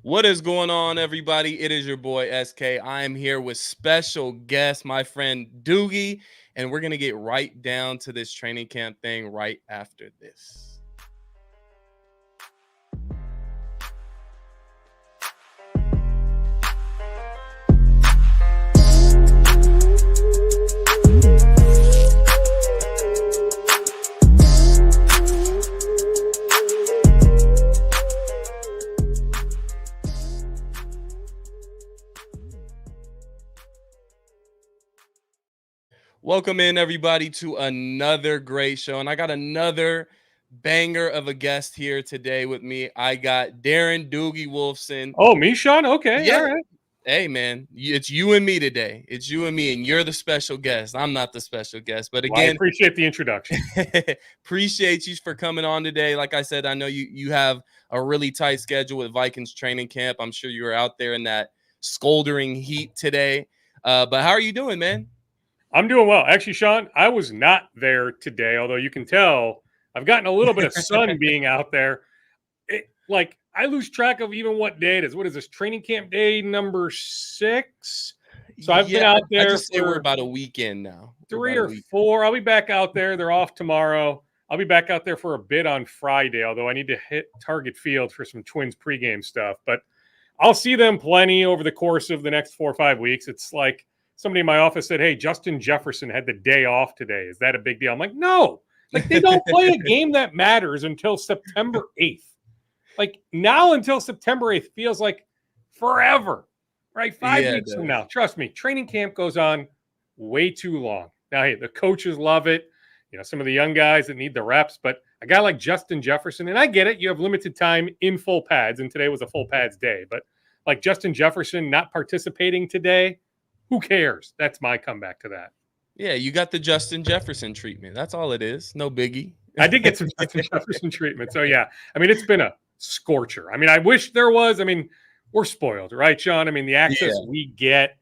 What is going on, everybody? It is your boy SK. I am here with special guest, my friend Doogie, and we're going to get right down to this training camp thing right after this. Welcome in, everybody, to another great show. And I got another banger of a guest here today with me. I got Darren Doogie Wolfson. Oh, me, Sean? Okay, Yeah. all right. Hey, man, it's you and me today. It's you and me, and you're the special guest. I'm not the special guest. But Well, I again, appreciate the introduction. appreciate you for coming on today. Like I said, I know you have a really tight schedule with Vikings Training Camp. I'm sure you were out there in that scoldering heat today. But how are you doing, man? I'm doing well. Actually, Sean, I was not there today, although you can tell I've gotten a little bit of sun being out there. I lose track of even what day it is. What is this? Training camp day number 6? So I've been out there. I just say we're about a weekend now. 3 or 4. I'll be back out there. They're off tomorrow. I'll be back out there for a bit on Friday, although I need to hit Target Field for some Twins pregame stuff. But I'll see them plenty over the course of the next 4 or 5 weeks. It's like somebody in my office said, hey, Justin Jefferson had the day off today. Is that a big deal? I'm like, no. Like, they don't play a game that matters until September 8th. Like, now until September 8th feels like forever, right? 5 weeks from now. Trust me, training camp goes on way too long. Now, hey, the coaches love it. You know, some of the young guys that need the reps, but a guy like Justin Jefferson, and I get it, you have limited time in full pads, and today was a full pads day, but like Justin Jefferson not participating today, who cares? That's my comeback to that. Yeah, you got the Justin Jefferson treatment. That's all it is. No biggie. I did get some Justin Jefferson treatment. So, yeah, I mean, it's been a scorcher. I mean, I wish there was. I mean, we're spoiled, right, Sean? I mean, the access we get,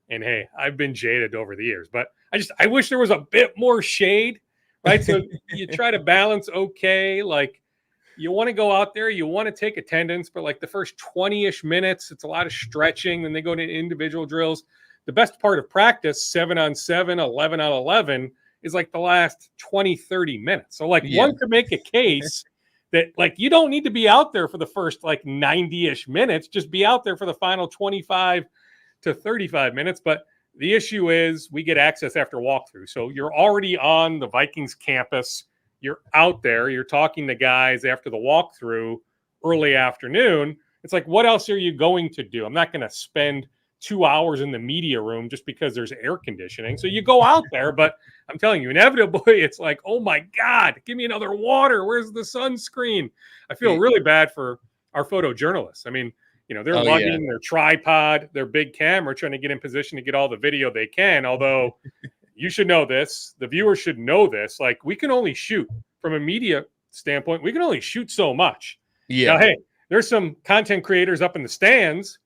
and hey, I've been jaded over the years, but I wish there was a bit more shade, right? So you try to balance, okay, like you want to go out there, you want to take attendance, but like the first 20-ish minutes, it's a lot of stretching. Then they go to individual drills. The best part of practice, 7-on-7, 11-on-11, is like the last 20, 30 minutes. So like one could make a case that like you don't need to be out there for the first like 90-ish minutes. Just be out there for the final 25 to 35 minutes. But the issue is we get access after walkthrough. So you're already on the Vikings campus. You're out there. You're talking to guys after the walkthrough early afternoon. It's like, what else are you going to do? I'm not going to spend 2 hours in the media room just because there's air conditioning. So you go out there, but I'm telling you, inevitably, it's like, oh my God, give me another water. Where's the sunscreen? I feel really bad for our photojournalists. I mean, you know, they're lugging their tripod, their big camera, trying to get in position to get all the video they can. Although you should know this, the viewers should know this. Like, we can only shoot from a media standpoint. We can only shoot so much. Yeah. Now, hey, there's some content creators up in the stands.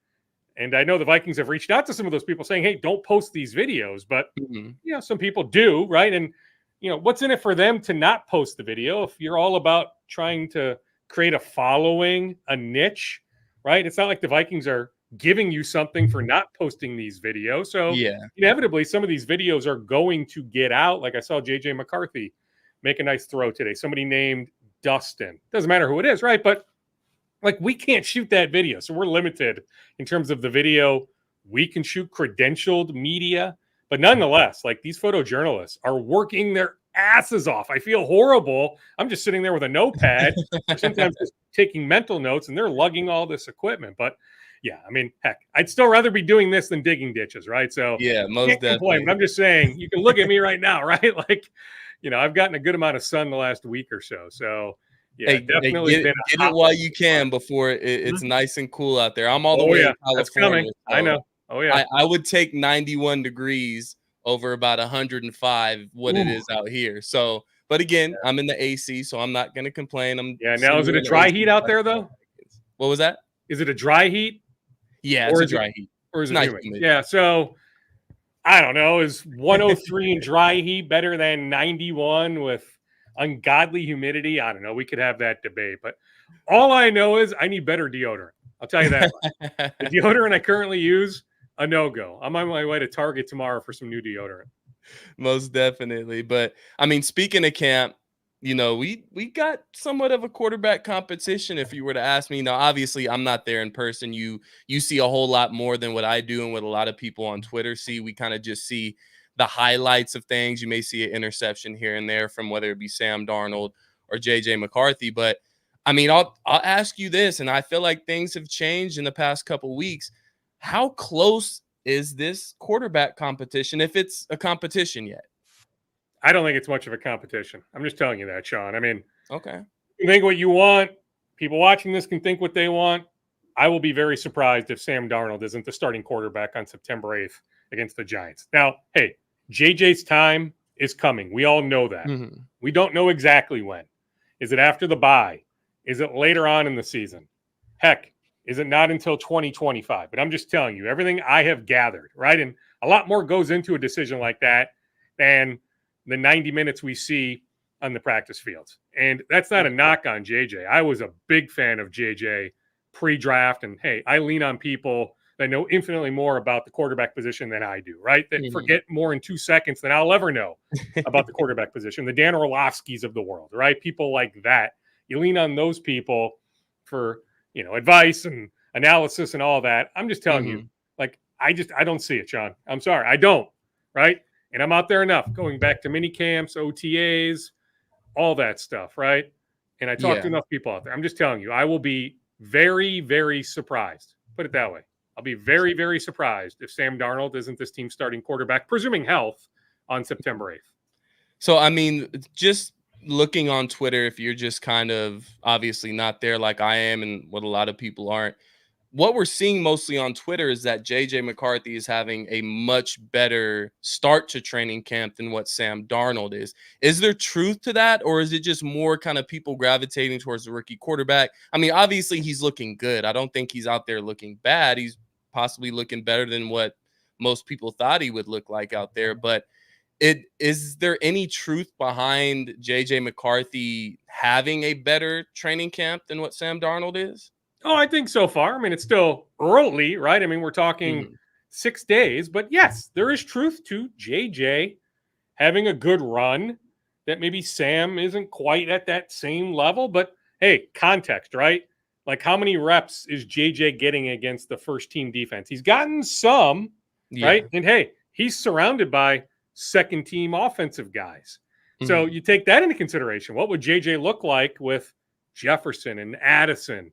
And I know the Vikings have reached out to some of those people saying, hey, don't post these videos. But, you know, some people do, right? And, you know, what's in it for them to not post the video if you're all about trying to create a following, a niche, right? It's not like the Vikings are giving you something for not posting these videos. So inevitably, some of these videos are going to get out. Like I saw JJ McCarthy make a nice throw today. Somebody named Dustin. Doesn't matter who it is, right? But like, we can't shoot that video. So we're limited in terms of the video. We can shoot credentialed media. But nonetheless, like, these photojournalists are working their asses off. I feel horrible. I'm just sitting there with a notepad, sometimes just taking mental notes, and they're lugging all this equipment. But yeah, I mean, heck, I'd still rather be doing this than digging ditches, right? So yeah, most definitely. But I'm just saying, you can look at me right now, right? Like, you know, I've gotten a good amount of sun the last week or so. So yeah, definitely get it while you can before it's nice and cool out there. I'm all the way in California. That's coming. So I know. Oh yeah. I would take 91 degrees over about 105 what it is out here. So, but again, I'm in the AC, so I'm not going to complain. Now is it a dry heat out there though? What was that? Is it a dry heat? Yeah, it's a dry heat. Or is it humid? Yeah, so I don't know. Is 103 in dry heat better than 91 with ungodly humidity? I don't know. We could have that debate, but all I know is I need better deodorant. I'll tell you that much. The deodorant I currently use, a no-go. I'm on my way to Target tomorrow for some new deodorant. Most definitely. But I mean, speaking of camp, we got somewhat of a quarterback competition. If you were to ask me, now obviously I'm not there in person. You see a whole lot more than what I do and what a lot of people on Twitter see. We kind of just see the highlights of things. You may see an interception here and there from whether it be Sam Darnold or JJ McCarthy. But I mean, I'll ask you this, and I feel like things have changed in the past couple weeks. How close is this quarterback competition, if it's a competition yet? I don't think it's much of a competition. I'm just telling you that, Sean. I mean, okay, you think what you want. People watching this can think what they want. I will be very surprised if Sam Darnold isn't the starting quarterback on September 8th against the Giants. Now, hey, JJ's time is coming. We all know that. Mm-hmm. We don't know exactly when. Is it after the bye? Is it later on in the season? Heck, is it not until 2025? But I'm just telling you, everything I have gathered, right? And a lot more goes into a decision like that than the 90 minutes we see on the practice fields. And that's not a knock on JJ. I was a big fan of JJ pre-draft. And hey, I lean on people that know infinitely more about the quarterback position than I do, right? That forget more in 2 seconds than I'll ever know about the quarterback position. The Dan Orlovskis of the world, right? People like that. You lean on those people for, advice and analysis and all that. I'm just telling you, like, I don't see it, Sean. I'm sorry. I don't, right? And I'm out there enough, going back to mini camps, OTAs, all that stuff, right? And I talk to enough people out there. I'm just telling you, I will be very, very surprised. Put it that way. I'll be very, very surprised if Sam Darnold isn't this team's starting quarterback, presuming health, on September 8th. So, I mean, just looking on Twitter, if you're just kind of obviously not there like I am and what a lot of people aren't, what we're seeing mostly on Twitter is that JJ McCarthy is having a much better start to training camp than what Sam Darnold is. Is there truth to that, or is it just more kind of people gravitating towards the rookie quarterback? I mean, obviously he's looking good. I don't think he's out there looking bad. He's possibly looking better than what most people thought he would look like out there. But is there any truth behind JJ McCarthy having a better training camp than what Sam Darnold is? Oh, I think so far. I mean, it's still early, right? I mean, we're talking 6 days, but yes, there is truth to JJ having a good run that maybe Sam isn't quite at that same level, but hey, context, right? Like, how many reps is JJ getting against the first team defense? He's gotten some, right? And hey, he's surrounded by second team offensive guys. So you take that into consideration. What would JJ look like with Jefferson and Addison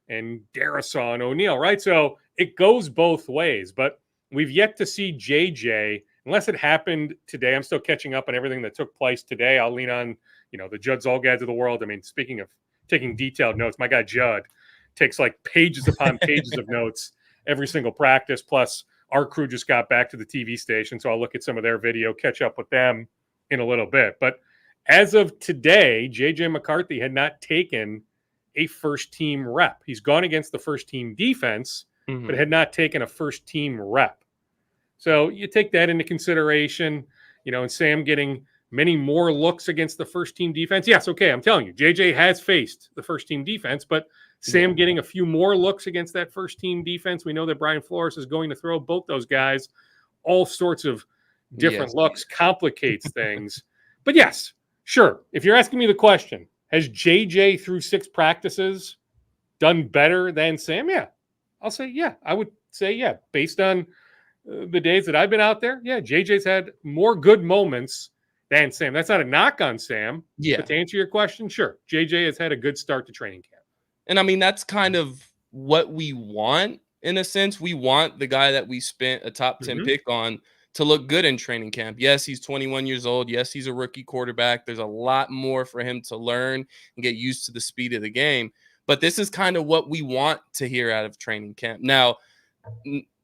and Darisaw and O'Neal, right? So it goes both ways, but we've yet to see JJ, unless it happened today. I'm still catching up on everything that took place today. I'll lean on, the Judd Zolgads of the world. I mean, speaking of taking detailed notes, my guy Judd takes like pages upon pages of notes every single practice. Plus, our crew just got back to the TV station, so I'll look at some of their video, catch up with them in a little bit. But as of today, JJ McCarthy had not taken a first-team rep. He's gone against the first-team defense, but had not taken a first-team rep. So you take that into consideration, and Sam getting many more looks against the first-team defense. Yes, okay, I'm telling you, JJ has faced the first-team defense, but Sam getting a few more looks against that first-team defense. We know that Brian Flores is going to throw both those guys. All sorts of different looks complicates things. But yes, sure, if you're asking me the question, has JJ through 6 practices done better than Sam? Yeah, I'll say yeah. I would say yeah. Based on the days that I've been out there, yeah, JJ's had more good moments than Sam. That's not a knock on Sam. Yeah. But to answer your question, sure, JJ has had a good start to training camp. And I mean, that's kind of what we want in a sense. We want the guy that we spent a top 10 pick on to look good in training camp. Yes, he's 21 years old. Yes, he's a rookie quarterback. There's a lot more for him to learn and get used to the speed of the game. But this is kind of what we want to hear out of training camp. Now,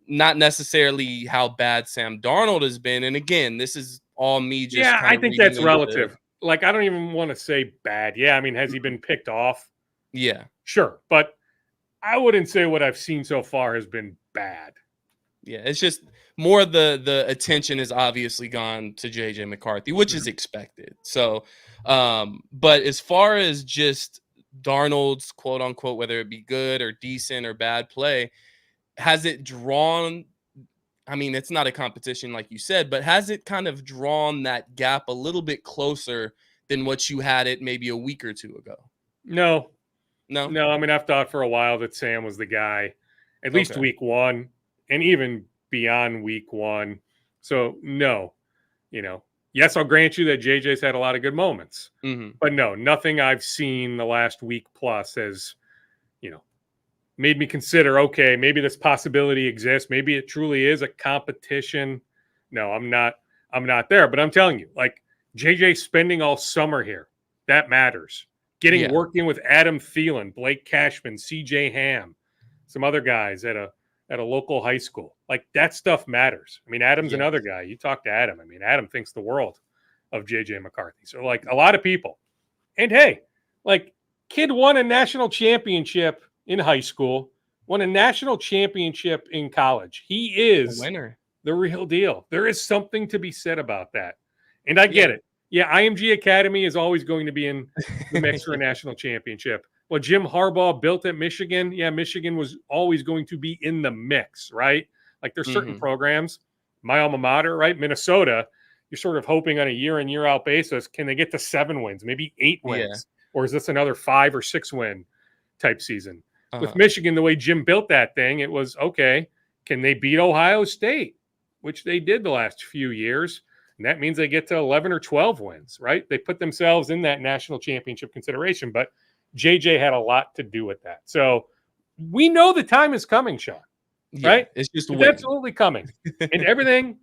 not necessarily how bad Sam Darnold has been. And again, this is all me just I think that's relative. Like, I don't even want to say bad. Yeah, I mean, has he been picked off? Yeah. Sure. But I wouldn't say what I've seen so far has been bad. Yeah, it's just more the attention has obviously gone to JJ McCarthy, which is expected. So, but as far as just Darnold's quote unquote, whether it be good or decent or bad play, has it drawn? I mean, it's not a competition like you said, but has it kind of drawn that gap a little bit closer than what you had it maybe a week or two ago? No, No? no. I mean, I've thought for a while that Sam was the guy, at least Okay. week one, and even beyond week one. So no, yes, I'll grant you that JJ's had a lot of good moments, Mhm. but no, nothing I've seen the last week plus has, made me consider, okay, maybe this possibility exists. Maybe it truly is a competition. No, I'm not there, but I'm telling you, like JJ spending all summer here, that matters. Yeah. Working with Adam Thielen, Blake Cashman, CJ Ham, some other guys at a local high school. Like that stuff matters. I mean, Adam's Yes. another guy. You talk to Adam. I mean, Adam thinks the world of JJ McCarthy. So like a lot of people. And hey, like kid won a national championship in high school, won a national championship in college. He A is winner. the real deal. There is something to be said about that. And I get Yeah. it. Yeah, IMG Academy is always going to be in the mix for a national championship. What Jim Harbaugh built at Michigan, yeah, Michigan was always going to be in the mix, right? Like there's certain Mhm. programs, my alma mater, right? Minnesota, you're sort of hoping on a year in, year out basis, can they get to 7 wins, maybe 8 Yeah. wins? Or is this another 5 or 6 win type season? With Uh-huh. Michigan, the way Jim built that thing, it was okay, can they beat Ohio State, which they did the last few years? And that means they get to 11 or 12 wins, right? They put themselves in that national championship consideration, but JJ had a lot to do with that. So we know the time is coming, Sean, Yeah. right? It's just It's waiting. absolutely coming. And everything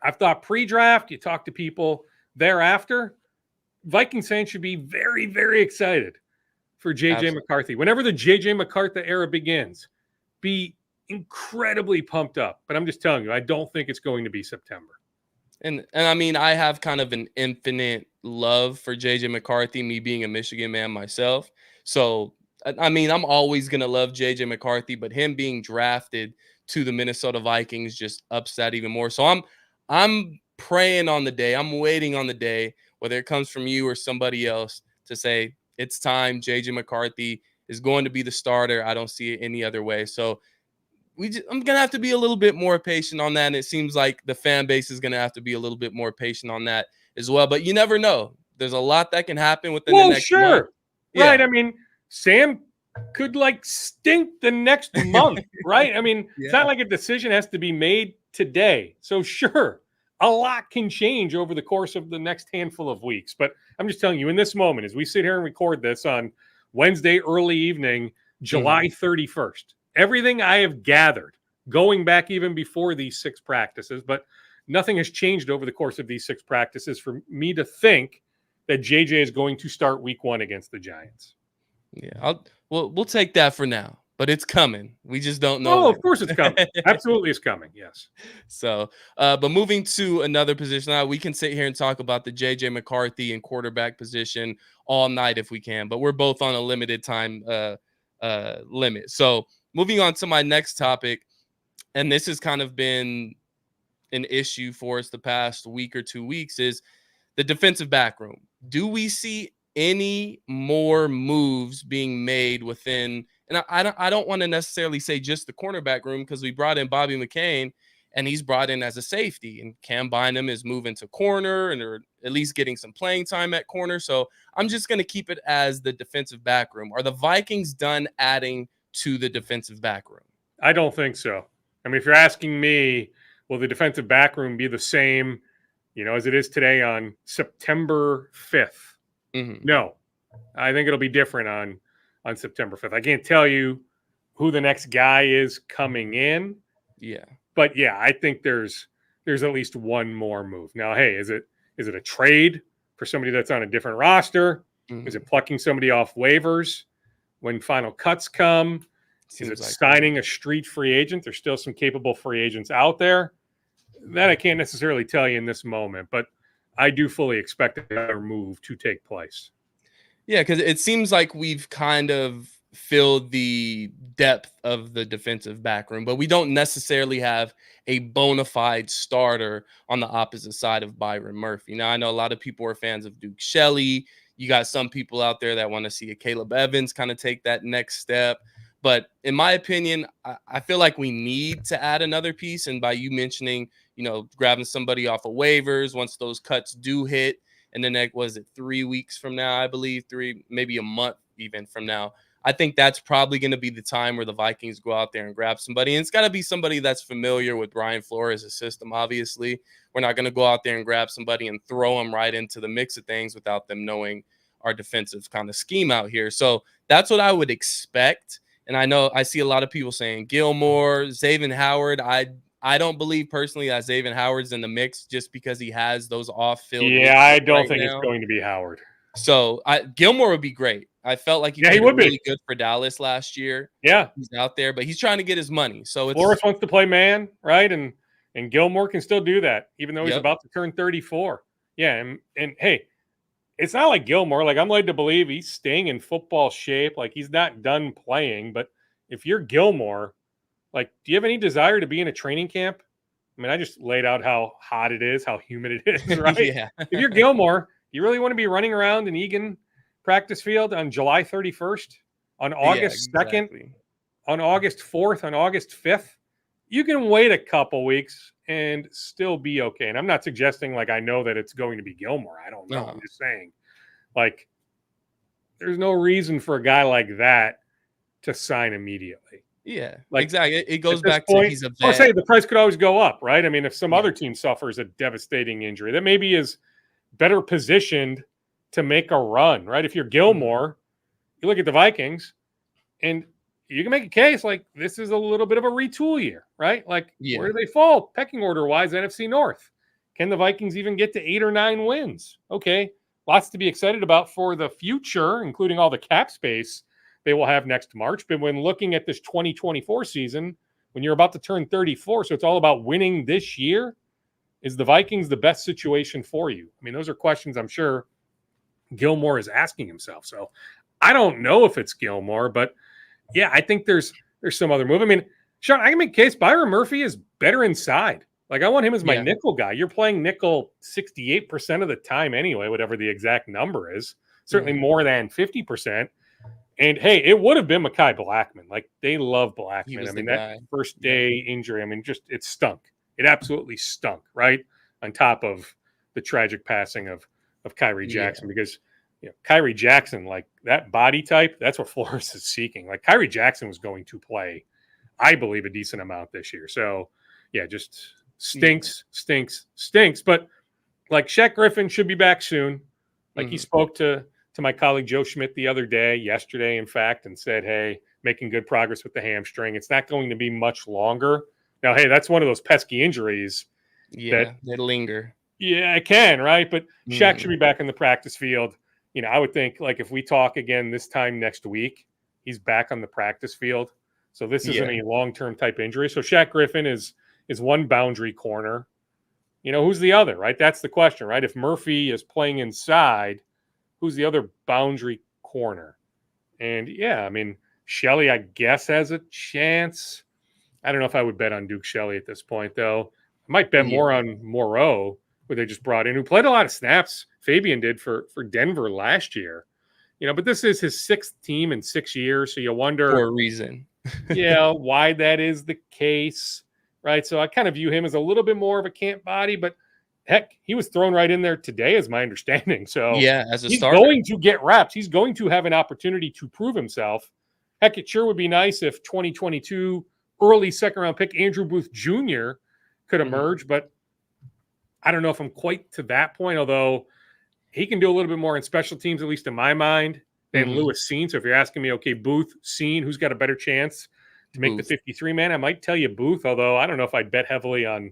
I've thought pre-draft, you talk to people thereafter, Vikings fans should be very, very excited for JJ Absolutely. McCarthy. Whenever the JJ McCarthy era begins, be incredibly pumped up. But I'm just telling you, I don't think it's going to be September. And I mean, I have kind of an infinite love for JJ McCarthy, me being a Michigan man myself. So I mean, I'm always gonna love JJ McCarthy, but him being drafted to the Minnesota Vikings just ups that even more. So I'm praying on the day, I'm waiting on the day, whether it comes from you or somebody else, to say it's time. JJ McCarthy is going to be the starter. I don't see it any other way. So I'm gonna have to be a little bit more patient on that. And it seems like the fan base is gonna have to be a little bit more patient on that as well. But you never know. There's a lot that can happen within the Well, next month. sure. Right. Yeah. I mean, Sam could like stink the next month, right? I mean, it's not Yeah. like a decision has to be made today. So, sure, a lot can change over the course of the next handful of weeks. But I'm just telling you, in this moment, as we sit here and record this on Wednesday early evening, July 31st, everything I have gathered, going back even before these 6 practices, but nothing has changed over the course of these 6 practices for me to think that JJ is going to start week 1 against the Giants. Yeah. We'll take that for now, but it's coming. We just don't know Oh, when. of course it's coming. Absolutely it's coming. Yes. So, but moving to another position, now we can sit here and talk about the JJ McCarthy and quarterback position all night if we can, but we're both on a limited time limit. So, moving on to my next topic, and this has kind of been an issue for us the past week or 2 weeks, is the defensive back room. Do we see any more moves being made within? And I don't want to necessarily say just the cornerback room, because we brought in Bobby McCain and he's brought in as a safety, and Cam Bynum is moving to corner and or at least getting some playing time at corner. So I'm just going to keep it as the defensive back room. Are the Vikings done adding to the defensive back room? I don't think so. I mean, if you're asking me, will the defensive back room be the same, as it is today on September 5th? Mm-hmm. No. I think it'll be different on September 5th. I can't tell you who the next guy is coming in. Yeah. But yeah, I think there's at least one more move. Now, hey, is it a trade for somebody that's on a different roster? Mm-hmm. Is it plucking somebody off waivers when final cuts come? Is it signing a street free agent? There's still some capable free agents out there. That I can't necessarily tell you in this moment, but I do fully expect another move to take place. Yeah, because it seems like we've kind of filled the depth of the defensive back room, but we don't necessarily have a bona fide starter on the opposite side of Byron Murphy. Now, I know a lot of people are fans of Duke Shelley. You got some people out there that want to see a Caleb Evans kind of take that next step. But in my opinion, I feel like we need to add another piece. And by you mentioning, grabbing somebody off of waivers once those cuts do hit, and then that was it 3 weeks from now, I believe, maybe a month even from now. I think that's probably going to be the time where the Vikings go out there and grab somebody. And it's got to be somebody that's familiar with Brian Flores' system, obviously. We're not going to go out there and grab somebody and throw them right into the mix of things without them knowing our defensive kind of scheme out here. So that's what I would expect. And I know I see a lot of people saying Gilmore, Xavier Howard. I don't believe personally that Xavier Howard's in the mix just because he has those off-field. Yeah, I don't think it's going to be Howard. So Gilmore would be great. I felt like he would be really good for Dallas last year. Yeah, he's out there, but he's trying to get his money. So Flores wants to play man, right? And Gilmore can still do that, even though he's about to turn 34. Yeah, and hey, it's not like Gilmore. Like, I'm led to believe he's staying in football shape. Like, he's not done playing. But if you're Gilmore, like, do you have any desire to be in a training camp? I mean, I just laid out how hot it is, how humid it is, right? Yeah. If you're Gilmore, you really want to be running around in Egan practice field on July 31st, on August 2nd, on August 4th, on August 5th? You can wait a couple weeks and still be okay. And I'm not suggesting, like, I know that it's going to be Gilmore. I don't know. No. I'm just saying, like, there's no reason for a guy like that to sign immediately. Yeah, like, exactly. It goes back to he's a vet. I'll say the price could always go up, right? I mean, if some other team suffers a devastating injury that maybe is better positioned to make a run, right? If you're Gilmore, you look at the Vikings, and you can make a case like this is a little bit of a retool year, right? Like, where do they fall pecking order wise? NFC North. Can the Vikings even get to 8 or 9 wins? Okay, lots to be excited about for the future, including all the cap space they will have next March. But when looking at this 2024 season, when you're about to turn 34, so it's all about winning this year, is the Vikings the best situation for you? I mean, those are questions I'm sure Gilmore is asking himself. So I don't know if it's Gilmore, but yeah, I think there's some other move. I mean, Sean, I can make a case Byron Murphy is better inside. Like, I want him as my nickel guy. You're playing nickel 68% of the time anyway, whatever the exact number is. Certainly more than 50%. And hey, it would have been Mekhi Blackman. Like, they love Blackman. I mean, that first day injury, I mean, just it stunk. It absolutely stunk, right? On top of the tragic passing of Kyrie Jackson, because Kyrie Jackson, like, that body type, that's what Flores is seeking. Like, Kyrie Jackson was going to play, I believe, a decent amount this year. So yeah, just stinks. But like, Shaq Griffin should be back soon. Like, he spoke to my colleague Joe Schmidt the other day, yesterday, in fact, and said, hey, making good progress with the hamstring. It's not going to be much longer. Now, hey, that's one of those pesky injuries. Yeah, they linger. Yeah, it can, right? But Shaq should be back in the practice field. I would think, like, if we talk again this time next week, he's back on the practice field. So this isn't a long-term type injury. So Shaq Griffin is one boundary corner. Who's the other, right? That's the question, right? If Murphy is playing inside, who's the other boundary corner? And yeah, I mean, Shelley, I guess, has a chance. I don't know if I would bet on Duke Shelley at this point, though. I might bet more on Moreau, who they just brought in, who played a lot of snaps. Fabian did for Denver last year. But this is his 6th team in 6 years, so you wonder for a reason. why that is the case, right? So I kind of view him as a little bit more of a camp body, but heck, he was thrown right in there today, is my understanding. So as a starter, he's going to get reps. He's going to have an opportunity to prove himself. Heck, it sure would be nice if 2022 early second-round pick Andrew Booth Jr. could emerge, but I don't know if I'm quite to that point, although he can do a little bit more in special teams, at least in my mind, than Lewis Cine. So if you're asking me, okay, Booth, Cine, who's got a better chance to make the 53-man, I might tell you Booth, although I don't know if I'd bet heavily on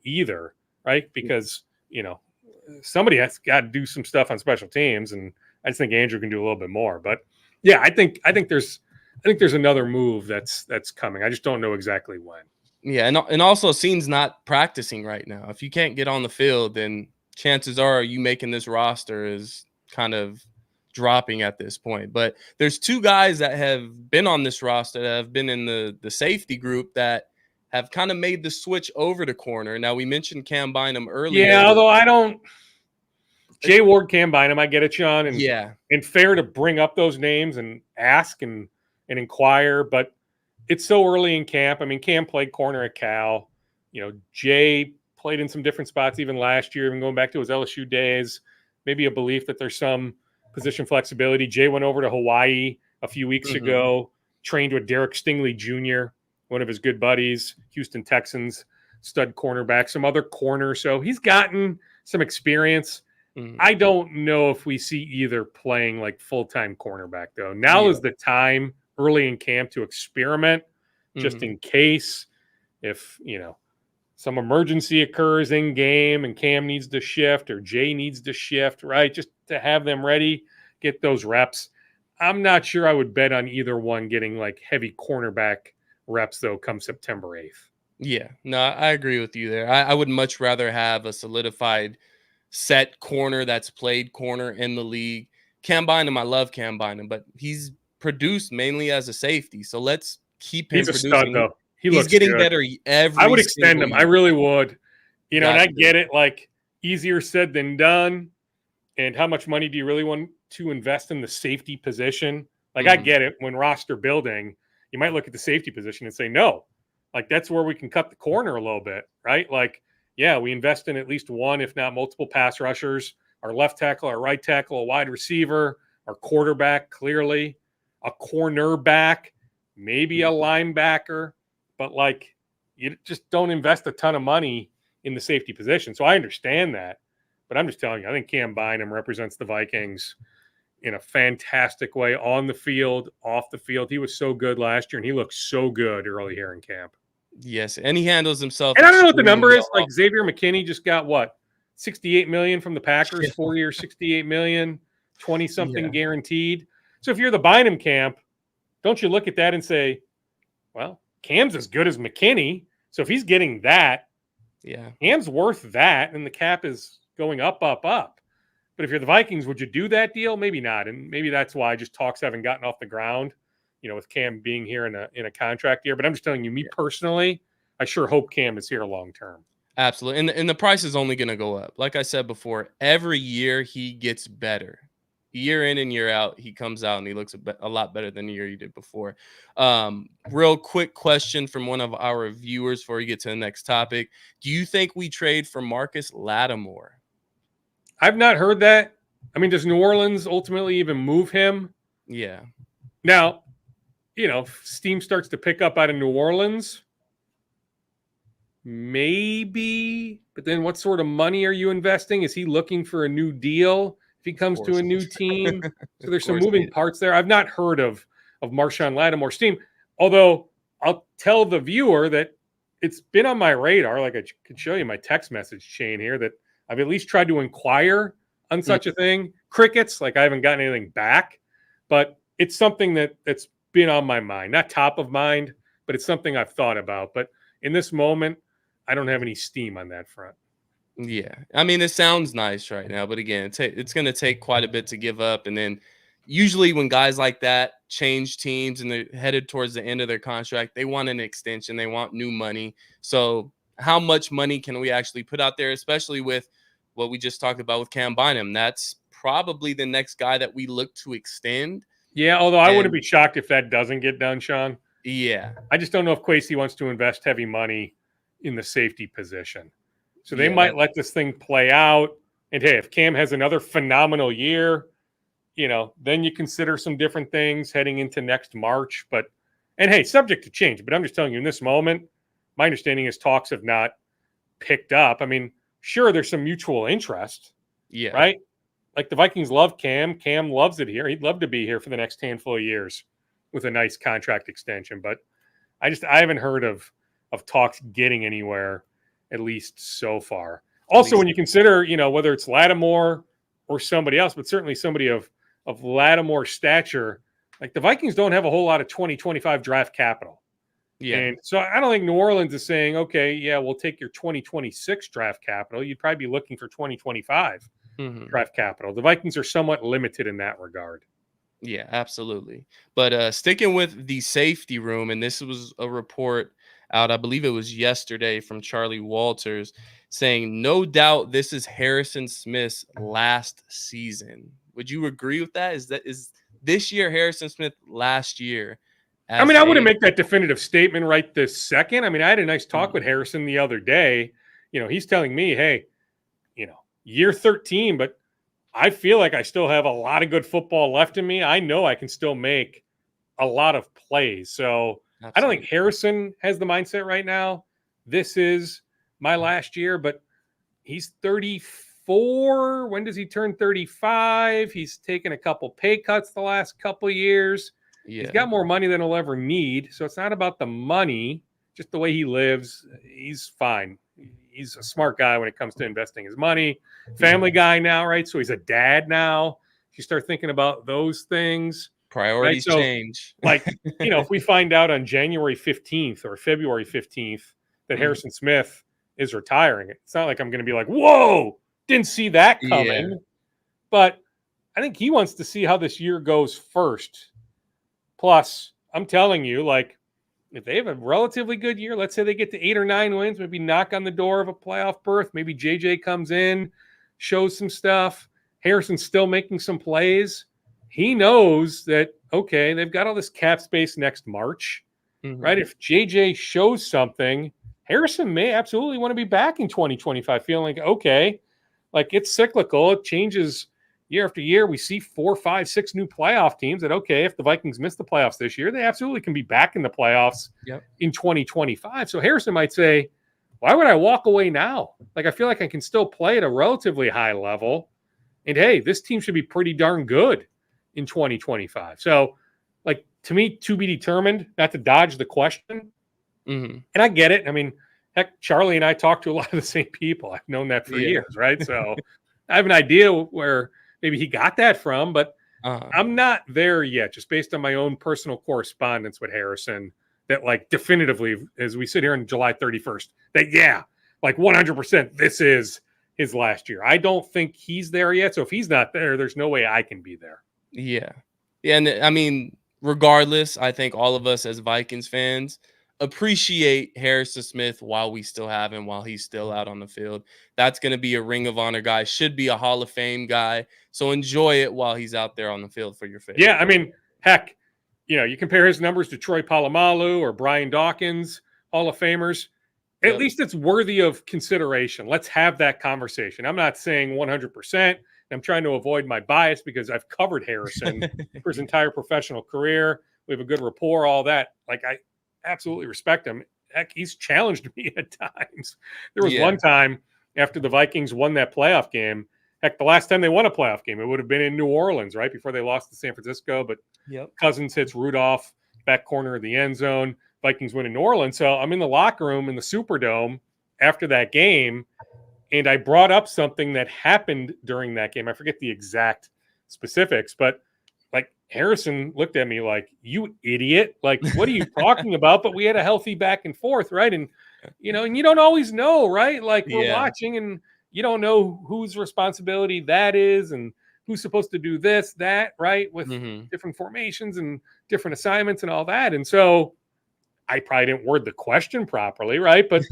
either, right? Because, somebody has got to do some stuff on special teams, and I just think Andrew can do a little bit more. But yeah, I think there's another move that's coming. I just don't know exactly when. Yeah, and also Cine's not practicing right now. If you can't get on the field, then chances are you making this roster is kind of dropping at this point. But there's 2 guys that have been on this roster that have been in the safety group that have kind of made the switch over to corner. Now, we mentioned Cam Bynum earlier. Yeah, although Jay Ward, Cam Bynum, I get it, Sean, and fair to bring up those names and ask and inquire, but it's so early in camp. I mean, Cam played corner at Cal. Jay played in some different spots even last year, even going back to his LSU days. Maybe a belief that there's some position flexibility. Jay went over to Hawaii a few weeks ago, trained with Derek Stingley Jr., one of his good buddies, Houston Texans, stud cornerback, some other corners. So he's gotten some experience. I don't know if we see either playing like full-time cornerback, though. Now is the time early in camp to experiment just in case if, some emergency occurs in game and Cam needs to shift or Jay needs to shift, right? Just to have them ready, get those reps. I'm not sure I would bet on either one getting like heavy cornerback reps, though, come September 8th. Yeah, no, I agree with you there. I would much rather have a solidified set corner that's played corner in the league. Cam Bynum, I love Cam Bynum, but he's produced mainly as a safety. So let's keep him producing. He's a stud, though. He's getting better every I would extend him. Year. I really would. And I get it, like, easier said than done. And how much money do you really want to invest in the safety position? Like, I get it. When roster building, you might look at the safety position and say, no, like, that's where we can cut the corner a little bit, right? Like, yeah, we invest in at least one, if not multiple pass rushers, our left tackle, our right tackle, a wide receiver, our quarterback, clearly, a cornerback, maybe a linebacker. But, like, you just don't invest a ton of money in the safety position. So I understand that. But I'm just telling you, I think Cam Bynum represents the Vikings in a fantastic way on the field, off the field. He was so good last year, and he looked so good early here in camp. Yes, and he handles himself. And I don't know what the number is. Like, Xavier McKinney just got, what, $68 million from the Packers, 4 years, $68 million, 20-something guaranteed. So if you're the Bynum camp, don't you look at that and say, well, Cam's as good as McKinney. So if he's getting that, Cam's worth that, and the cap is going up, up, up. But if you're the Vikings, would you do that deal? Maybe not. And maybe that's why just talks haven't gotten off the ground, with Cam being here in a contract year. But I'm just telling you, me personally, I sure hope Cam is here long term. Absolutely. And the price is only going to go up. Like I said before, every year he gets better. Year in and year out, he comes out and he looks a lot better than the year he did before. Real quick question from one of our viewers before we get to the next topic. Do you think we trade for Marcus Lattimore? I've not heard that. I mean, does New Orleans ultimately even move him? Yeah. Now, if steam starts to pick up out of New Orleans, maybe. But then what sort of money are you investing? Is he looking for a new deal if he comes to a new team? So there's some moving parts there. I've not heard of Marshawn Lattimore's team, although I'll tell the viewer that it's been on my radar. Like, I could show you my text message chain here that I've at least tried to inquire on such a thing. Crickets, like, I haven't gotten anything back, but it's something that's been on my mind. Not top of mind, but it's something I've thought about. But in this moment, I don't have any steam on that front. Yeah. I mean, it sounds nice right now, but again, it's going to take quite a bit to give up. And then usually when guys like that change teams and they're headed towards the end of their contract, they want an extension. They want new money. So how much money can we actually put out there, especially with what we just talked about with Cam Bynum? That's probably the next guy that we look to extend. Yeah, although I wouldn't be shocked if that doesn't get done, Sean. Yeah. I just don't know if Kwesi wants to invest heavy money in the safety position. So they might let this thing play out. And, hey, if Cam has another phenomenal year, then you consider some different things heading into next March. And, hey, subject to change. But I'm just telling you, in this moment, my understanding is talks have not picked up. I mean, sure, there's some mutual interest. Yeah. Right? Like, the Vikings love Cam. Cam loves it here. He'd love to be here for the next handful of years with a nice contract extension. But I haven't heard of talks getting anywhere, at least so far. Also, when you consider, whether it's Lattimore or somebody else, but certainly somebody of Lattimore's stature, like, the Vikings don't have a whole lot of 2025 draft capital. Yeah. And so I don't think New Orleans is saying, okay, yeah, we'll take your 2026 draft capital. You'd probably be looking for 2025 draft capital. The Vikings are somewhat limited in that regard. Yeah, absolutely. But sticking with the safety room, and this was a report out, I believe it was yesterday, from Charlie Walters, saying, "No doubt this is Harrison Smith's last season." Would you agree with that? Is this year Harrison Smith last year? I As mean, I wouldn't a make that definitive statement right this second. I mean, I had a nice talk with Harrison the other day. He's telling me, hey, year 13, but I feel like I still have a lot of good football left in me. I know I can still make a lot of plays. So I don't think Harrison has the mindset right now. This is my last year, but he's 34. When does he turn 35? He's taken a couple pay cuts the last couple years. Yeah. He's got more money than he'll ever need. So it's not about the money, just the way he lives. He's fine. He's a smart guy when it comes to investing his money. Family guy now, right? So he's a dad now. You start thinking about those things. Priorities change. Like, if we find out on January 15th or February 15th that Harrison Smith is retiring, it's not like I'm going to be like, whoa, didn't see that coming. Yeah. But I think he wants to see how this year goes first. Plus, I'm telling you, like, if they have a relatively good year, let's say they get to 8 or 9 wins, maybe knock on the door of a playoff berth, maybe JJ comes in, shows some stuff, Harrison's still making some plays. He knows that, okay, they've got all this cap space next March, right? If JJ shows something, Harrison may absolutely want to be back in 2025, feeling like, okay, like it's cyclical. It changes year after year. We see 4, 5, 6 new playoff teams that, okay, if the Vikings miss the playoffs this year, they absolutely can be back in the playoffs in 2025. So Harrison might say, why would I walk away now? Like, I feel like I can still play at a relatively high level. And hey, this team should be pretty darn good in 2025. So, like, to me, to be determined, not to dodge the question. And I get it. I mean, heck, Charlie and I talk to a lot of the same people. I've known that for years, right? So I have an idea where maybe he got that from, but I'm not there yet, just based on my own personal correspondence with Harrison, that, like, definitively, as we sit here on July 31st, that, like 100%, this is his last year. I don't think he's there yet. So if he's not there, there's no way I can be there. Yeah. And I mean, regardless, I think all of us as Vikings fans appreciate Harrison Smith while we still have him, while he's still out on the field. That's going to be a Ring of Honor guy, should be a Hall of Fame guy. So enjoy it while he's out there on the field for your favorite. Yeah, I mean, heck, you compare his numbers to Troy Polamalu or Brian Dawkins, Hall of Famers. At least it's worthy of consideration. Let's have that conversation. I'm not saying 100%. I'm trying to avoid my bias because I've covered Harrison for his entire professional career. We have a good rapport, all that. Like, I absolutely respect him. Heck, he's challenged me at times. There was one time after the Vikings won that playoff game. Heck, the last time they won a playoff game, it would have been in New Orleans, right before they lost to San Francisco. But Cousins hits Rudolph, back corner of the end zone. Vikings win in New Orleans. So I'm in the locker room in the Superdome after that game, and I brought up something that happened during that game. I forget the exact specifics, but, like, Harrison looked at me like, you idiot. Like, what are you talking about? But we had a healthy back and forth, right? And, and you don't always know, right? Like, we're watching and you don't know whose responsibility that is and who's supposed to do this, that, right? With different formations and different assignments and all that. And so I probably didn't word the question properly, right? But,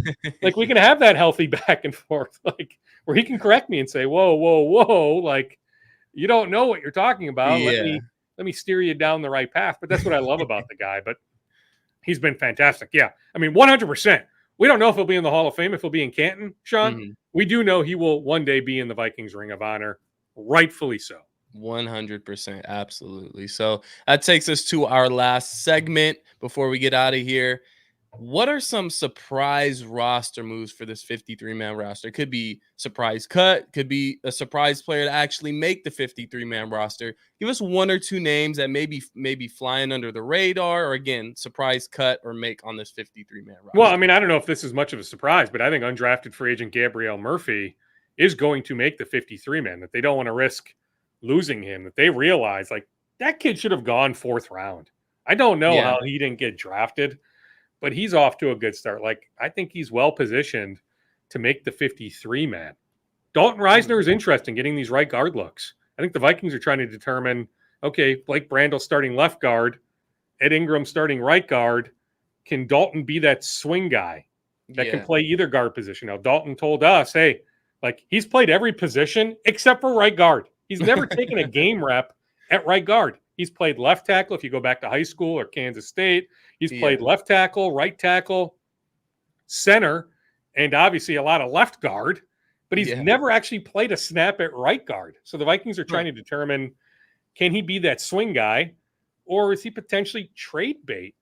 like, we can have that healthy back and forth, like, where he can correct me and say, whoa, like, you don't know what you're talking about. Let me steer you down the right path. But that's what I love about the guy. But he's been fantastic. Yeah. I mean, 100%. We don't know if he'll be in the Hall of Fame, if he'll be in Canton, Sean. We do know he will one day be in the Vikings Ring of Honor, rightfully so. 100%. Absolutely. So that takes us to our last segment before we get out of here. What are some surprise roster moves for this 53-man roster? Could be surprise cut, could be a surprise player to actually make the 53-man roster. Give us 1 or 2 names that maybe flying under the radar, or, again, surprise cut or make on this 53-man roster. Well, I mean, I don't know if this is much of a surprise, but I think undrafted free agent Gabriel Murphy is going to make the 53-man, that they don't want to risk losing him, that they realize, like, that kid should have gone 4th round. I don't know how he didn't get drafted, but he's off to a good start. Like, I think he's well positioned to make the 53-man. Dalton Reisner is interested in getting these right guard looks. I think the Vikings are trying to determine, okay, Blake Brandel starting left guard, Ed Ingram starting right guard. can Dalton be that swing guy that can Yeah. play either guard position? Now, Dalton told us, hey, like he's played every position except for right guard. He's never taken a game rep at right guard. He's played left tackle if you go back to high school or Kansas State. He's played left tackle, right tackle, center, and obviously a lot of left guard, but he's never actually played a snap at right guard. So the Vikings are trying to determine, can he be that swing guy, or is he potentially trade bait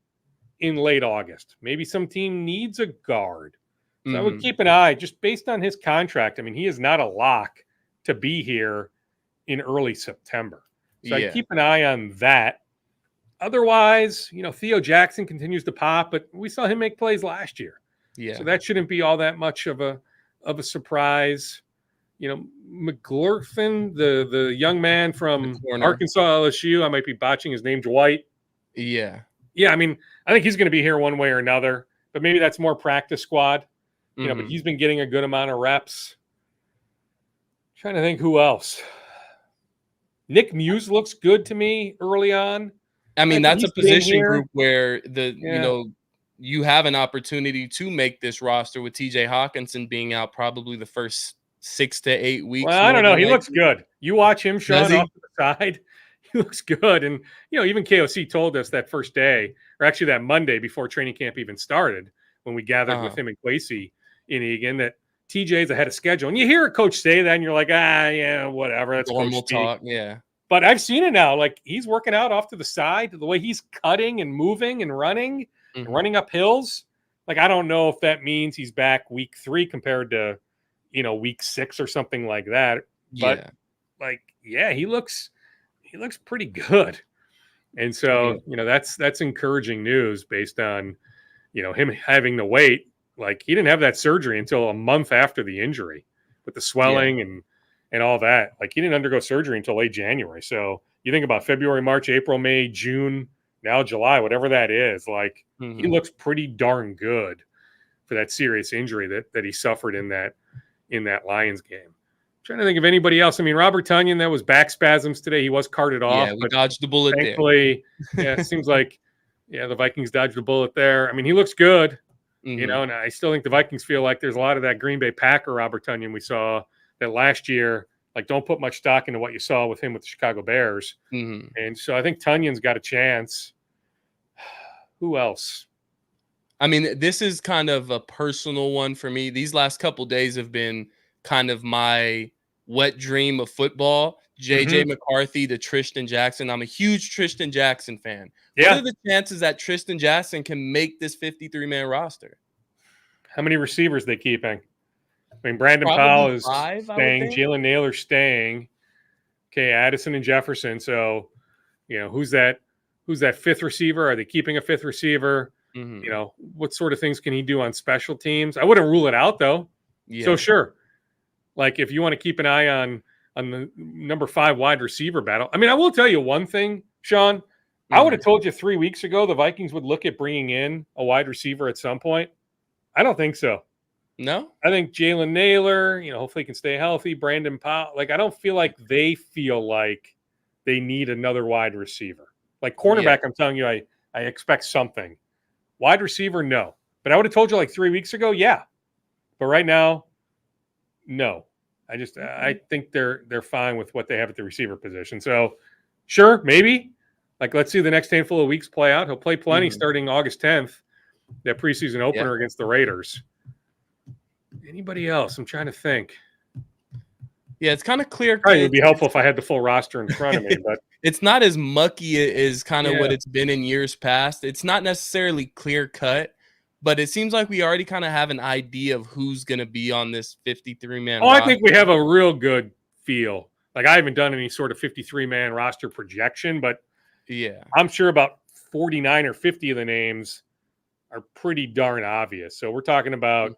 in late August? Maybe some team needs a guard. So I would keep an eye just based on his contract. I mean, he is not a lock to be here in early September. So I keep an eye on that. Otherwise, Theo Jackson continues to pop, but we saw him make plays last year. Yeah. So that shouldn't be all that much of a surprise. McCarthy, the young man from Arkansas LSU, I might be botching his name, Dwight. Yeah. Yeah, I mean, I think he's going to be here one way or another, but maybe that's more practice squad. But he's been getting a good amount of reps. Trying to think who else. Nick Muse looks good to me early on. I mean, that's a position group where you have an opportunity to make this roster with TJ Hawkinson being out probably the first 6 to 8 weeks. Well, I don't know. He looks good. You watch him, Sean, off to the side. He looks good. And, even KOC told us that first day, or actually that Monday before training camp even started, when we gathered with him and Quasey in Egan, that TJ's ahead of schedule. And you hear a coach say that, and you're like, whatever. That's normal talk. Yeah. But I've seen it now. Like, he's working out off to the side, the way he's cutting and moving and running and running up hills. Like, I don't know if that means he's back week 3 compared to, week 6 or something like that. But he looks pretty good. And so, that's encouraging news based on, him having to wait. Like, he didn't have that surgery until a month after the injury with the swelling and all that. Like, he didn't undergo surgery until late January. So you think about February, March, April, May, June, now July, whatever that is, like he looks pretty darn good for that serious injury that he suffered in that Lions game. I'm trying to think of anybody else. I mean, Robert Tonyan, that was back spasms today. He was carted off. Yeah, we dodged the bullet thankfully, it seems like, the Vikings dodged the bullet there. I mean, he looks good. And I still think the Vikings feel like there's a lot of that Green Bay Packer Robert Tonyan we saw that last year. Like, don't put much stock into what you saw with him with the Chicago Bears. And so I think Tunyan's got a chance. Who else? I mean, this is kind of a personal one for me. These last couple days have been kind of my wet dream of football. JJ McCarthy to Tristan Jackson. I'm a huge Tristan Jackson fan. Yeah. What are the chances that Tristan Jackson can make this 53-man roster? How many receivers they keeping? I mean, Brandon Powell is staying. Jalen Naylor's staying. Okay, Addison and Jefferson. So, who's that 5th receiver? Are they keeping a 5th receiver? What sort of things can he do on special teams? I wouldn't rule it out, though. Yeah. So, sure. Like, if you want to keep an eye on the number 5 wide receiver battle. I mean, I will tell you one thing, Sean. I would have told you 3 weeks ago the Vikings would look at bringing in a wide receiver at some point. I don't think so. No? I think Jalen Naylor, hopefully he can stay healthy. Brandon Powell. Like, I don't feel like they feel like they need another wide receiver. Like, cornerback, I'm telling you, I expect something. Wide receiver, no. But I would have told you like 3 weeks ago, yeah. But right now, no. I think they're fine with what they have at the receiver position. So, sure, maybe. Like, let's see the next handful of weeks play out. He'll play plenty starting August 10th, that preseason opener against the Raiders. Anybody else? I'm trying to think. Yeah, it's kind of clear. Probably would be helpful if I had the full roster in front of me, but it's not as mucky as kind of what it's been in years past. It's not necessarily clear cut, but it seems like we already kind of have an idea of who's going to be on this 53-man roster. I think we have a real good feel. Like, I haven't done any sort of 53-man roster projection, but I'm sure about 49 or 50 of the names are pretty darn obvious. So we're talking about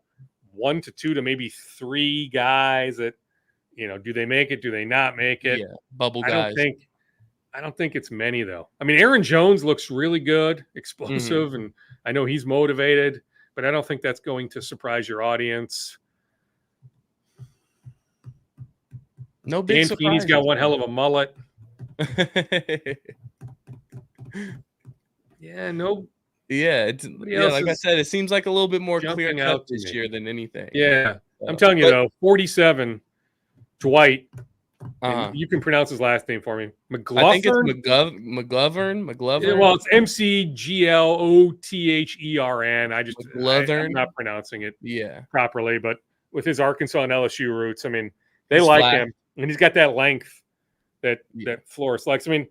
1 to 2 to maybe 3 guys that, do they make it? Do they not make it? Yeah, bubble guys. I don't think it's many, though. I mean, Aaron Jones looks really good, explosive, and I know he's motivated, but I don't think that's going to surprise your audience. No big surprise. He's got one hell of a mullet. Yeah, like I said, it seems like a little bit more clear cut this year than anything. Yeah, I'm telling you though, 47, Dwight. You can pronounce his last name for me. McGlothern? I think it's McGlovern. Well, it's McGlothern. I'm not pronouncing it properly, but with his Arkansas and LSU roots, I mean, they like him, and he's got that length that Flores likes. I mean,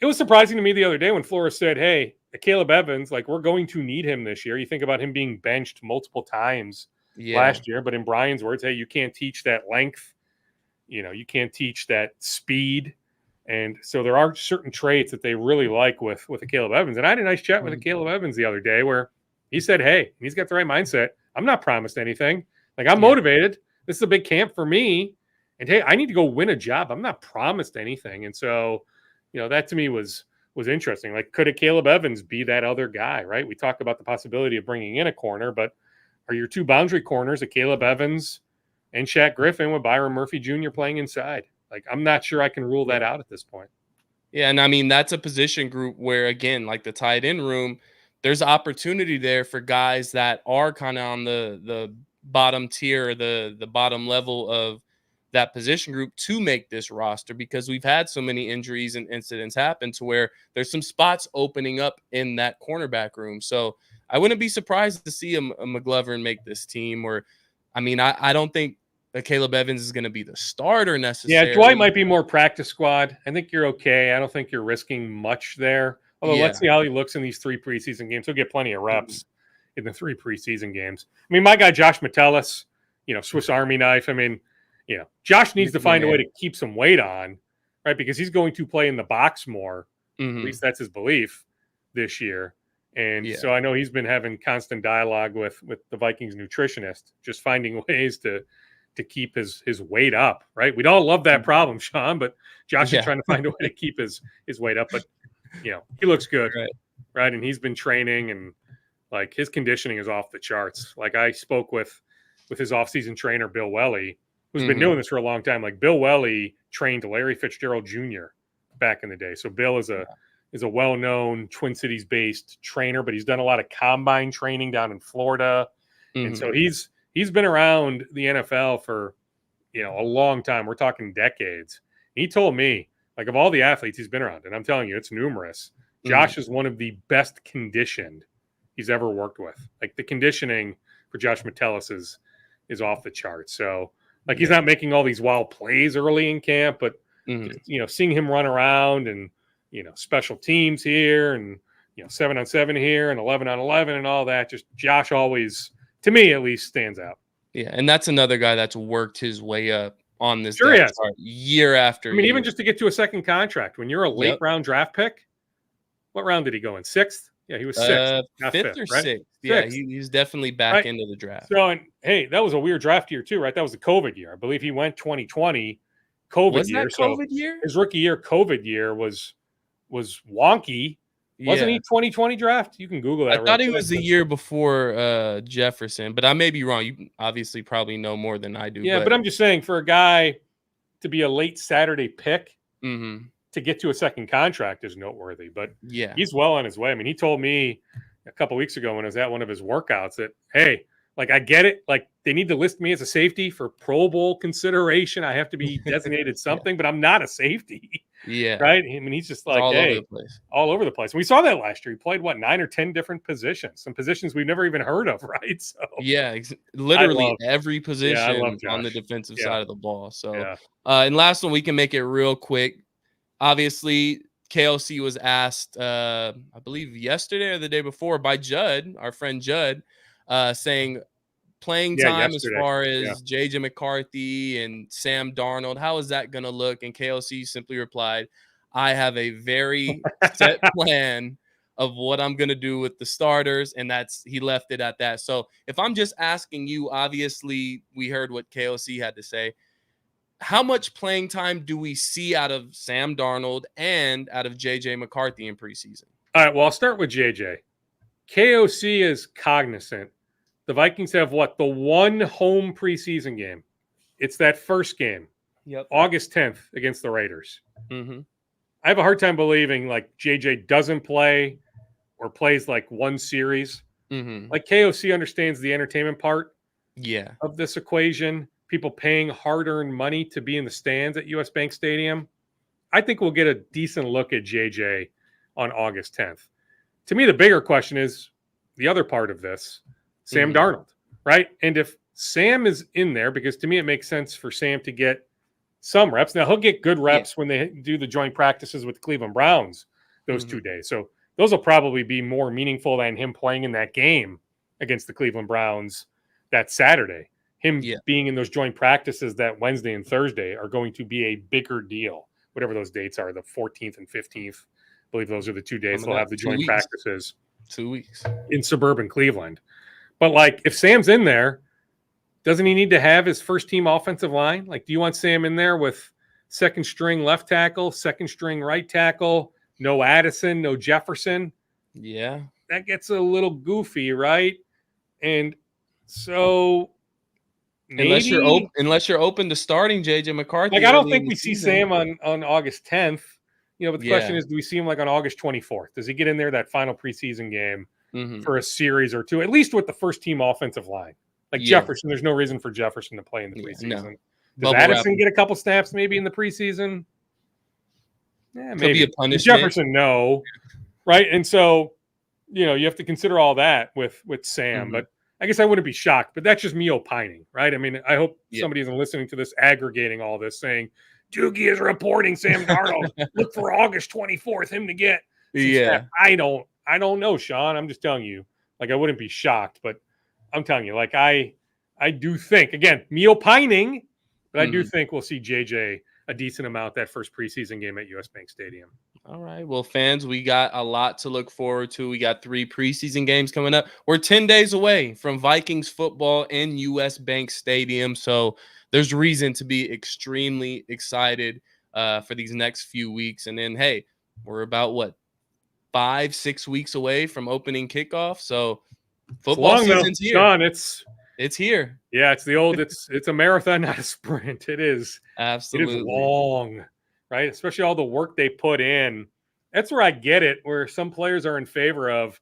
it was surprising to me the other day when Flores said, "Hey, Caleb Evans, like we're going to need him this year." You think about him being benched multiple times last year, but in Brian's words, hey, you can't teach that length. You can't teach that speed. And so there are certain traits that they really like with a Caleb Evans. And I had a nice chat with a Caleb Evans the other day where he said, hey, he's got the right mindset. I'm not promised anything. Like, I'm motivated. This is a big camp for me. And hey, I need to go win a job. I'm not promised anything. And so, that to me was interesting. Like, could a Caleb Evans be that other guy, right? We talk about the possibility of bringing in a corner, but are your two boundary corners a Caleb Evans and Shaq Griffin with Byron Murphy Jr. playing inside? Like, I'm not sure I can rule that out at this point. Yeah, and I mean, that's a position group where, again, like the tight end room, there's opportunity there for guys that are kind of on the bottom tier, the bottom level of that position group to make this roster, because we've had so many injuries and incidents happen to where there's some spots opening up in that cornerback room. So I wouldn't be surprised to see a McGlovern make this team. Or, I mean, I don't think Caleb Evans is going to be the starter necessarily. Yeah, Dwight might be more practice squad. I think you're okay. I don't think you're risking much there. Although let's see how he looks in these 3 preseason games. He'll get plenty of reps in the 3 preseason games. I mean, my guy Josh Metellus, Swiss Army knife. I mean, Josh needs to find a way to keep some weight on, right? Because he's going to play in the box more. At least that's his belief this year. And so I know he's been having constant dialogue with the Vikings nutritionist, just finding ways to keep his weight up, right? We'd all love that problem, Sean, but Josh is trying to find a way to keep his weight up. But, he looks good, right? And he's been training, and, like, his conditioning is off the charts. Like, I spoke with his offseason trainer, Bill Welly, who's been doing this for a long time. Like, Bill Welly trained Larry Fitzgerald Jr. back in the day. So Bill is a well-known Twin Cities-based trainer, but he's done a lot of combine training down in Florida. And so he's been around the NFL for, a long time. We're talking decades. He told me, like, of all the athletes he's been around, and I'm telling you, it's numerous, Josh is one of the best conditioned he's ever worked with. Like, the conditioning for Josh Metellus is off the charts. So, like, he's not making all these wild plays early in camp, but, seeing him run around and, special teams here and, 7-on-7 here and 11-on-11 and all that, just Josh always, to me at least, stands out. Yeah, and that's another guy that's worked his way up on this year after year. Even just to get to a second contract, when you're a late round draft pick, what round did he go in? 6th? Yeah, he was 6th. Fifth or 6th. Yeah, he's definitely back into the draft. So, and hey, that was a weird draft year too, right? That was the COVID year. I believe he went 2020 COVID year. COVID year? His rookie year, COVID year, was wonky. Wasn't he 2020 draft? You can Google that. I thought he was the year before Jefferson, but I may be wrong. You obviously probably know more than I do. Yeah, but I'm just saying, for a guy to be a late Saturday pick to get to a second contract is noteworthy. But he's well on his way. I mean, he told me a couple weeks ago when I was at one of his workouts that, hey, like, I get it. Like, they need to list me as a safety for Pro Bowl consideration. I have to be designated something, but I'm not a safety. Yeah. Right. I mean, he's just like, all over the place. We saw that last year. He played 9 or 10 different positions, some positions we've never even heard of. Right. So literally every position on the defensive side of the ball. So, and last one, we can make it real quick. Obviously, KLC was asked, I believe yesterday or the day before, by Judd, our friend Judd, saying playing time as far as JJ McCarthy and Sam Darnold, how is that going to look? And KLC simply replied, I have a very set plan of what I'm going to do with the starters. And he left it at that. So if I'm just asking you, obviously we heard what KLC had to say. How much playing time do we see out of Sam Darnold and out of JJ McCarthy in preseason? All right, well, I'll start with JJ. KOC is cognizant. The Vikings have the one home preseason game. It's that first game, August 10th against the Raiders. I have a hard time believing, like, JJ doesn't play or plays like one series. Mm-hmm. Like KOC understands the entertainment part of this equation. People paying hard-earned money to be in the stands at US Bank Stadium. I think we'll get a decent look at JJ on August 10th. To me, the bigger question is the other part of this, Sam Darnold, right? And if Sam is in there, because to me it makes sense for Sam to get some reps. Now, he'll get good reps when they do the joint practices with the Cleveland Browns those 2 days. So those will probably be more meaningful than him playing in that game against the Cleveland Browns that Saturday. Him being in those joint practices that Wednesday and Thursday are going to be a bigger deal, whatever those dates are, the 14th and 15th. I believe those are the 2 days they'll have the joint practices. 2 weeks. In suburban Cleveland. But, like, if Sam's in there, doesn't he need to have his first-team offensive line? Like, do you want Sam in there with second-string left tackle, second-string right tackle, no Addison, no Jefferson? Yeah. That gets a little goofy, right? And so unless you're open to starting JJ McCarthy. Like, I don't think we see Sam on August 10th. You know, but the question is, do we see him like on August 24th? Does he get in there that final preseason game for a series or two, at least with the first-team offensive line? Like Jefferson, there's no reason for Jefferson to play in the preseason. Does Addison get a couple snaps maybe in the preseason? Yeah, maybe. Could be a punishment. Jefferson, no. Right? And so, you know, you have to consider all that with Sam. But I guess I wouldn't be shocked. But that's just me opining, right? I mean, I hope somebody isn't listening to this, aggregating all this, saying, Doogie is reporting Sam Darnold. Look for August 24th, him to get. I don't know, Sean. I'm just telling you. Like, I wouldn't be shocked, but I'm telling you, like, I do think, again, me opining, but I do think we'll see JJ a decent amount that first preseason game at US Bank Stadium. All right. Well, fans, we got a lot to look forward to. We got 3 preseason games coming up. We're 10 days away from Vikings football in US Bank Stadium. So there's reason to be extremely excited for these next few weeks. And then, hey, we're about, 5-6 weeks away from opening kickoff. So football season's here. Sean, it's here. Yeah, it's the old, it's a marathon, not a sprint. It is. Absolutely. It is long, right? Especially all the work they put in. That's where I get it, where some players are in favor of,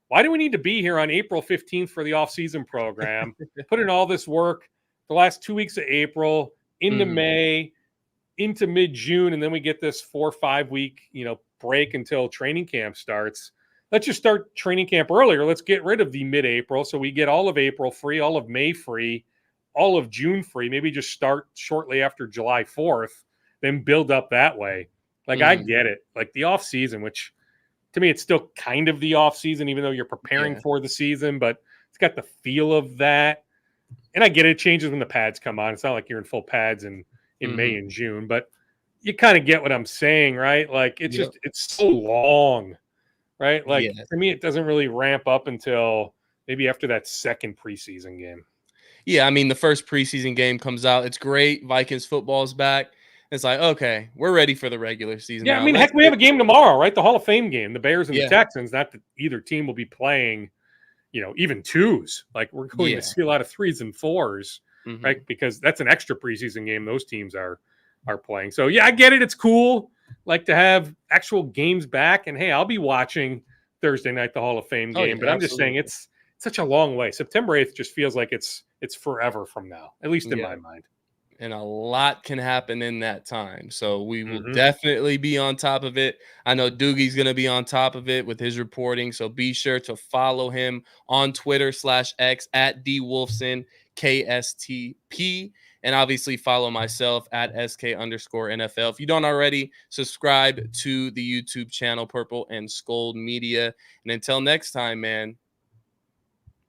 why do we need to be here on April 15th for the offseason program? Put in all this work the last 2 weeks of April, into May, into mid-June, and then we get this 4 or 5 week, break until training camp starts. Let's just start training camp earlier. Let's get rid of the mid-April so we get all of April free, all of May free, all of June free. Maybe just start shortly after July 4th, then build up that way. Like, I get it. Like, the off season, which to me, it's still kind of the off season, even though you're preparing for the season, but it's got the feel of that. And I get it. It changes when the pads come on. It's not like you're in full pads in May and June, but you kind of get what I'm saying, right? Like, it's just, it's so long, right? Like, to me, it doesn't really ramp up until maybe after that second preseason game. Yeah, I mean, the first preseason game comes out. It's great. Vikings football is back. It's like, okay, we're ready for the regular season. Yeah, now. I mean, heck, we have a game tomorrow, right? The Hall of Fame game, the Bears and the Texans. Not that either team will be playing, even twos. Like, we're going to see a lot of 3s and 4s, right? Because that's an extra preseason game those teams are playing. So, yeah, I get it. It's cool, like, to have actual games back. And, hey, I'll be watching Thursday night, the Hall of Fame game. But I'm just saying it's such a long way. September 8th just feels like it's forever from now, at least in my mind. And a lot can happen in that time. So we will definitely be on top of it. I know Doogie's going to be on top of it with his reporting. So be sure to follow him on Twitter/X at DWolfson, KSTP. And obviously follow myself at SK_NFL. If you don't already, subscribe to the YouTube channel, Purple and SKOL'd Media. And until next time, man,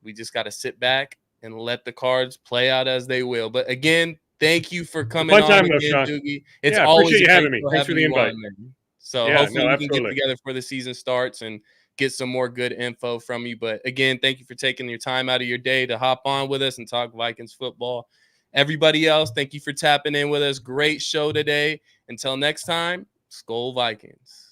we just got to sit back and let the cards play out as they will. But again, thank you for coming on again, Doogie. It's always appreciate you having me. Thanks for the invite. So hopefully we can get together before the season starts and get some more good info from you. But again, thank you for taking your time out of your day to hop on with us and talk Vikings football. Everybody else, thank you for tapping in with us. Great show today. Until next time, SKOL'd Vikings.